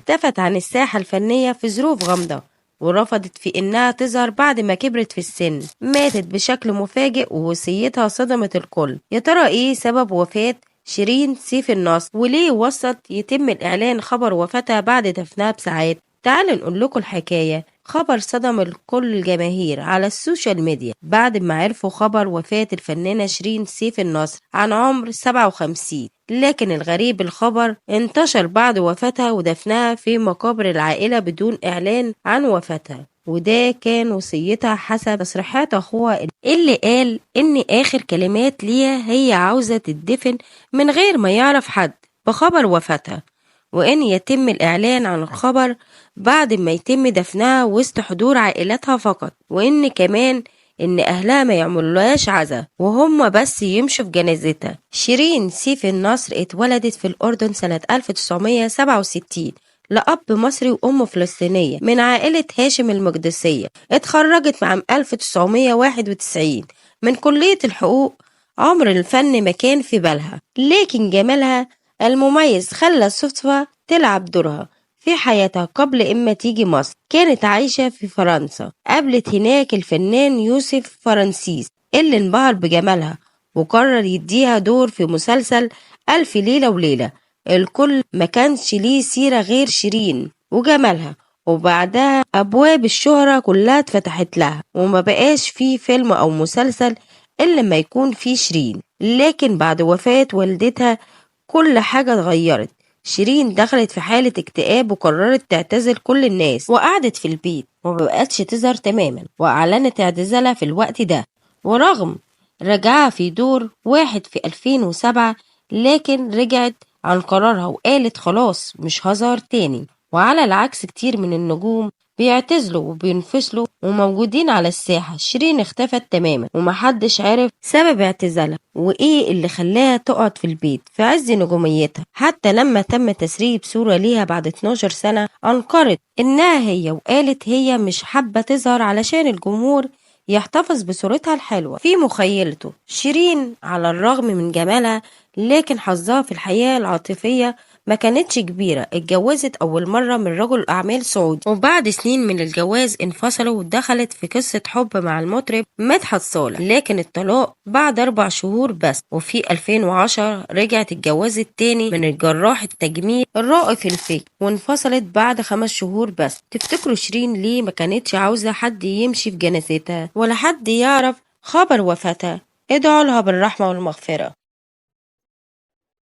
اختفت عن الساحة الفنية في ظروف غامضة، ورفضت في إنها تظهر بعد ما كبرت في السن. ماتت بشكل مفاجئ ووصيتها صدمت الكل. يا ترى إيه سبب وفاة شيرين سيف النصر، وليه وسط يتم الإعلان خبر وفاتها بعد دفنها بساعات؟ تعالوا نقول لكم الحكاية. خبر صدم الكل الجماهير على السوشيال ميديا بعد ما عرفوا خبر وفاة الفنانة شيرين سيف النصر عن عمر 57. لكن الغريب الخبر انتشر بعد وفاتها ودفنها في مقابر العائلة بدون إعلان عن وفاتها، وده كان وصيتها حسب تصريحات أخوها اللي قال إن آخر كلمات ليها هي عاوزة تدفن من غير ما يعرف حد بخبر وفاتها، وإن يتم الإعلان عن الخبر بعد ما يتم دفنها وسط حضور عائلتها فقط، وإن كمان إن أهلها ما يعملوهاش عزا وهم بس يمشوا في جنازتها. شيرين سيف النصر اتولدت في الأردن سنة 1967 لأب مصري وأم فلسطينية من عائلة هاشم المقدسية. اتخرجت عام 1991 من كلية الحقوق. عمر الفن ما كان في بالها، لكن جمالها المميز خلى الصدفة تلعب دورها في حياتها. قبل إما تيجي مصر كانت عايشة في فرنسا، قابلت هناك الفنان يوسف فرنسيس اللي انبهر بجمالها وقرر يديها دور في مسلسل ألف ليلة وليلة. الكل ما كانش ليه سيرة غير شيرين وجمالها، وبعدها أبواب الشهرة كلها اتفتحت لها، وما بقاش فيه فيلم أو مسلسل إلا ما يكون فيه شيرين. لكن بعد وفاة والدتها كل حاجة اتغيرت. شيرين دخلت في حالة اكتئاب وقررت تعتزل كل الناس وقعدت في البيت ومبقتش تظهر تماما، وأعلنت اعتزالها في الوقت ده. ورغم رجعها في دور واحد في 2007، لكن رجعت عن قرارها وقالت خلاص مش هظهر تاني. وعلى العكس كتير من النجوم بيعتزلوا وبينفصلوا وموجودين على الساحة، شيرين اختفت تماما ومحدش عارف سبب اعتزالها وايه اللي خلاها تقعد في البيت في عز نجوميتها. حتى لما تم تسريب صورة ليها بعد 12 سنة انكرت انها هي، وقالت هي مش حابة تظهر علشان الجمهور يحتفظ بصورتها الحلوة في مخيلته. شيرين على الرغم من جمالها لكن حظها في الحياة العاطفية ما كانتش كبيرة. اتجوزت أول مرة من رجل أعمال سعودي، وبعد سنين من الجواز انفصلوا ودخلت في قصة حب مع المطرب مدحت صالح، لكن الطلاق بعد 4 شهور بس. وفي 2010 رجعت اتجوزت تاني من الجراح التجميل الرائف الفكر، وانفصلت بعد 5 شهور بس. تفتكروا شيرين ليه ما كانتش عاوزة حد يمشي في جنازتها ولا حد يعرف خبر وفاتها؟ ادعوا لها بالرحمة والمغفرة.